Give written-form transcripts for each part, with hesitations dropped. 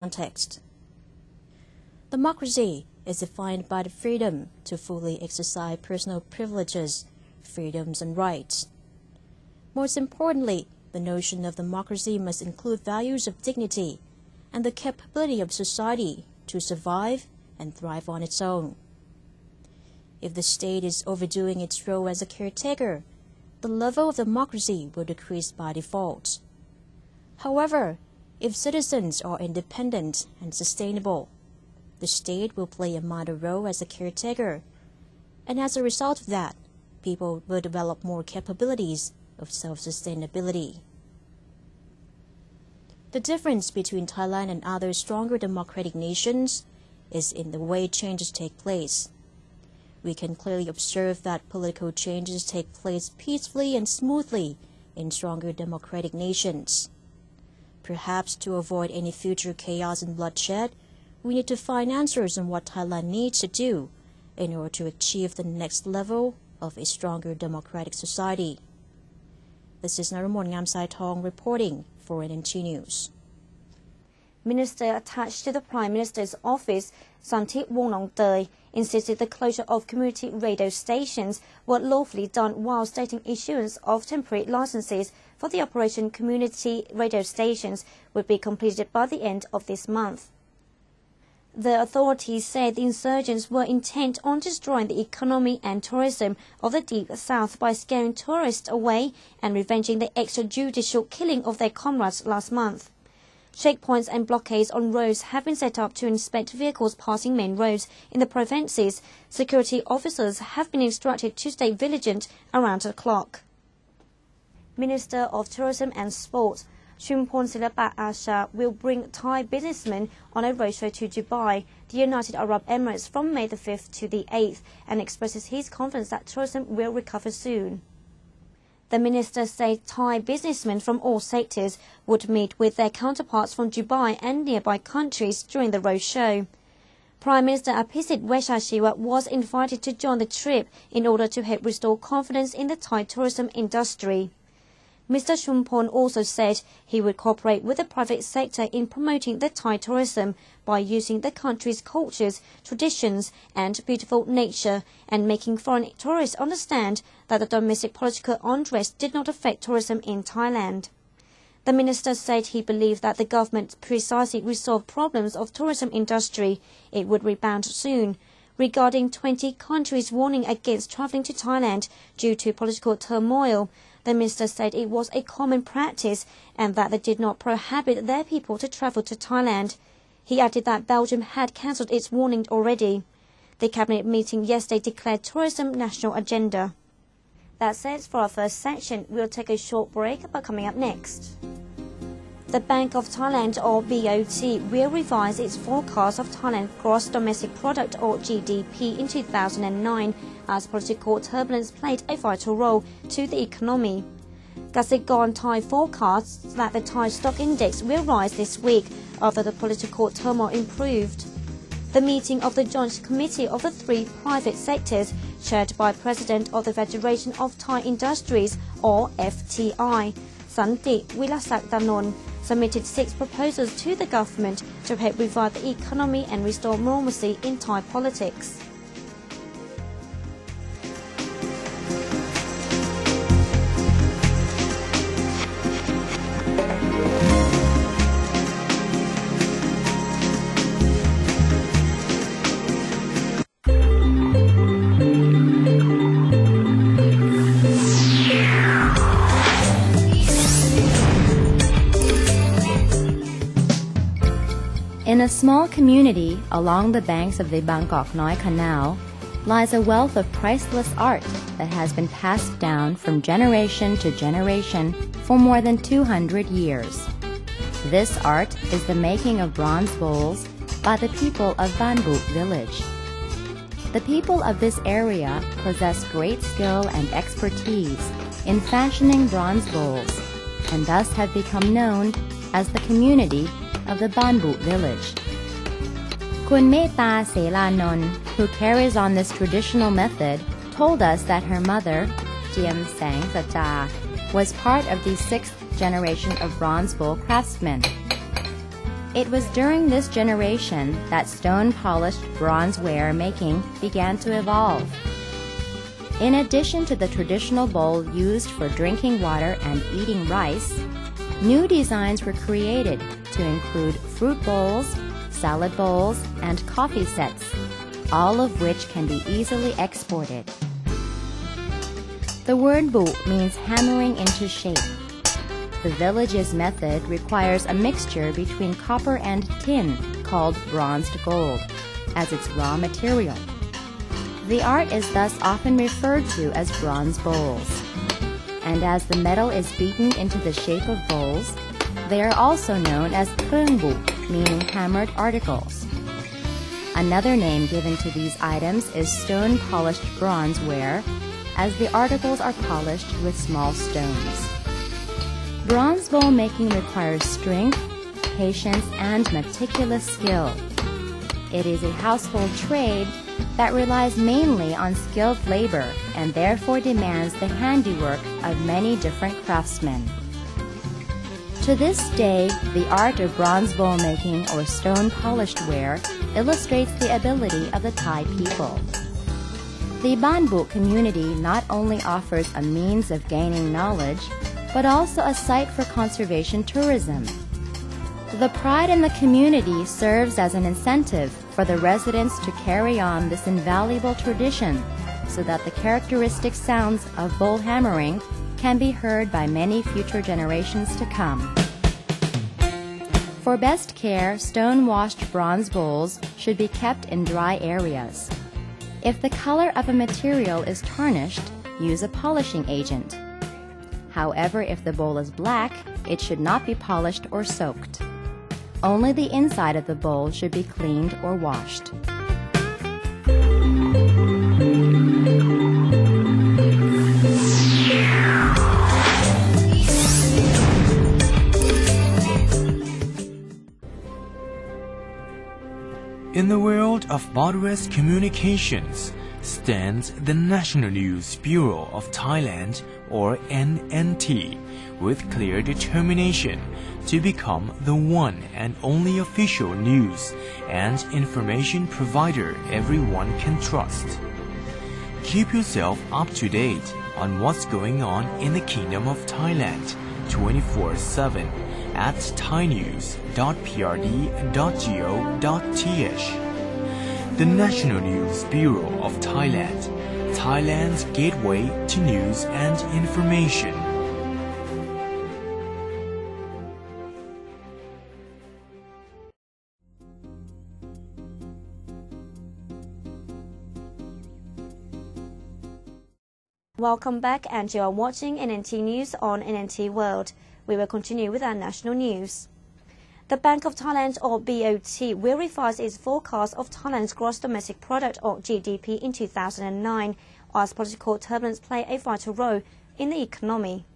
context. Democracy is defined by the freedom to fully exercise personal privileges, freedoms, and rights. Most importantly, the notion of democracy must include values of dignity and the capability of society to survive and thrive on its own. If the state is overdoing its role as a caretaker, the level of democracy will decrease by default. However, if citizens are independent and sustainable, the state will play a minor role as a caretaker, and as a result of that, people will develop more capabilities of self-sustainability. The difference between Thailand and other stronger democratic nations is in the way changes take place. We can clearly observe that political changes take place peacefully and smoothly in stronger democratic nations. Perhaps to avoid any future chaos and bloodshed, we need to find answers on what Thailand needs to do in order to achieve the next level of a stronger democratic society. This is Naramon Ngamsai-Tong reporting for NNT News. Minister attached to the Prime Minister's office, Santip Wongnongtei, insisted the closure of community radio stations were lawfully done while stating issuance of temporary licenses for the operation community radio stations would be completed by the end of this month. The authorities said the insurgents were intent on destroying the economy and tourism of the Deep South by scaring tourists away and revenging the extrajudicial killing of their comrades last month. Checkpoints and blockades on roads have been set up to inspect vehicles passing main roads in the provinces. Security officers have been instructed to stay vigilant around the clock. Minister of Tourism and Sport, Chumpon Silapa Asha, will bring Thai businessmen on a roadshow to Dubai, the United Arab Emirates, from May the 5th to the 8th, and expresses his confidence that tourism will recover soon. The minister said Thai businessmen from all sectors would meet with their counterparts from Dubai and nearby countries during the roadshow. Prime Minister Apisit Wechashiwa was invited to join the trip in order to help restore confidence in the Thai tourism industry. Mr. Chumpon also said he would cooperate with the private sector in promoting the Thai tourism by using the country's cultures, traditions and beautiful nature and making foreign tourists understand that the domestic political unrest did not affect tourism in Thailand. The minister said he believed that the government precisely resolved problems of tourism industry, it would rebound soon. Regarding 20 countries warning against travelling to Thailand due to political turmoil, the minister said it was a common practice and that they did not prohibit their people to travel to Thailand. He added that Belgium had cancelled its warning already. The cabinet meeting yesterday declared tourism national agenda. That's it for our first section. We'll take a short break, but coming up next. The Bank of Thailand, or BOT, will revise its forecast of Thailand's gross domestic product, or GDP, in 2009 as political turbulence played a vital role to the economy. Kasikorn Thai forecasts that the Thai stock index will rise this week after the political turmoil improved. The meeting of the Joint Committee of the three private sectors, chaired by President of the Federation of Thai Industries, or FTI, Santi Wilasakdanon, submitted 6 proposals to the government to help revive the economy and restore normalcy in Thai politics. In a small community along the banks of the Bangkok Noi Canal lies a wealth of priceless art that has been passed down from generation to generation for more than 200 years. This art is the making of bronze bowls by the people of Ban Bu village. The people of this area possess great skill and expertise in fashioning bronze bowls and thus have become known as the community of the Ban Bu village. Kun Meta Selanon, who carries on this traditional method, told us that her mother, Jiem Sang Sacha, was part of the 6th generation of bronze bowl craftsmen. It was during this generation that stone-polished bronzeware making began to evolve. In addition to the traditional bowl used for drinking water and eating rice, new designs were created to include fruit bowls, salad bowls, and coffee sets, all of which can be easily exported. The word bu means hammering into shape. The village's method requires a mixture between copper and tin called bronzed gold as its raw material. The art is thus often referred to as bronze bowls. And as the metal is beaten into the shape of bowls, they are also known as keungbu, meaning hammered articles. Another name given to these items is stone-polished bronzeware, as the articles are polished with small stones. Bronze bowl making requires strength, patience, and meticulous skill. It is a household trade that relies mainly on skilled labor and therefore demands the handiwork of many different craftsmen. To this day, the art of bronze bowl making or stone-polished ware illustrates the ability of the Thai people. The Banbu community not only offers a means of gaining knowledge, but also a site for conservation tourism. The pride in the community serves as an incentive for the residents to carry on this invaluable tradition so that the characteristic sounds of bowl hammering can be heard by many future generations to come. For best care, stone-washed bronze bowls should be kept in dry areas. If the color of a material is tarnished, use a polishing agent. However, if the bowl is black, it should not be polished or soaked. Only the inside of the bowl should be cleaned or washed. In the world of moderate communications stands the National News Bureau of Thailand, or NNT, with clear determination to become the one and only official news and information provider everyone can trust. Keep yourself up to date on what's going on in the Kingdom of Thailand 24/7 at thainews.prd.go.th. The National News Bureau of Thailand, Thailand's gateway to news and information. Welcome back, and you are watching NNT News on NNT World. We will continue with our national news. The Bank of Thailand, or BOT, will revise its forecast of Thailand's gross domestic product, or GDP, in 2009, as political turbulence play a vital role in the economy.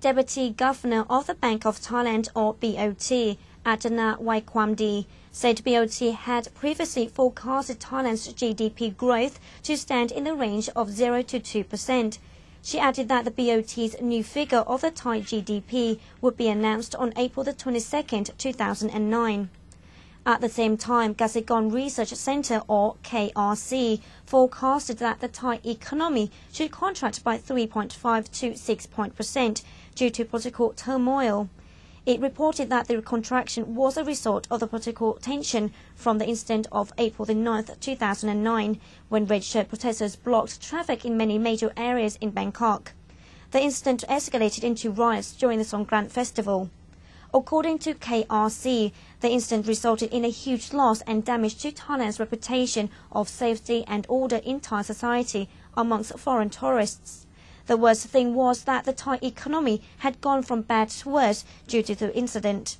Deputy Governor of the Bank of Thailand, or BOT, Adana Waikwamdi, said BOT had previously forecasted Thailand's GDP growth to stand in the range of 0 to 2%. She added that the BOT's new figure of the Thai GDP would be announced on April 22, 2009. At the same time, Kasikorn Research Centre, or KRC, forecasted that the Thai economy should contract by 3.5 to 6% due to political turmoil. It reported that the contraction was a result of the political tension from the incident of April 9, 2009, when red-shirt protesters blocked traffic in many major areas in Bangkok. The incident escalated into riots during the Songkran festival. According to KRC, the incident resulted in a huge loss and damage to Thailand's reputation of safety and order in Thai society amongst foreign tourists. The worst thing was that the Thai economy had gone from bad to worse due to the incident.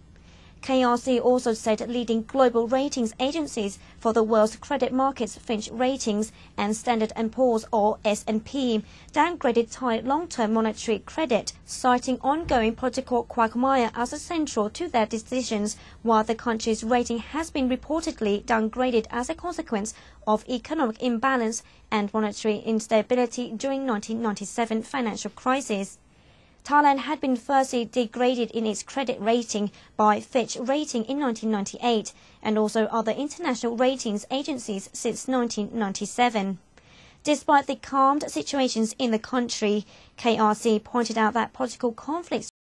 KRC also said leading global ratings agencies for the world's credit markets, Fitch Ratings and Standard & Poor's, or S&P, downgraded Thai long-term monetary credit, citing ongoing political quagmire as central to their decisions, while the country's rating has been reportedly downgraded as a consequence of economic imbalance and monetary instability during 1997 financial crisis. Thailand had been firstly degraded in its credit rating by Fitch Rating in 1998 and also other international ratings agencies since 1997. Despite the calmed situations in the country, KRC pointed out that political conflicts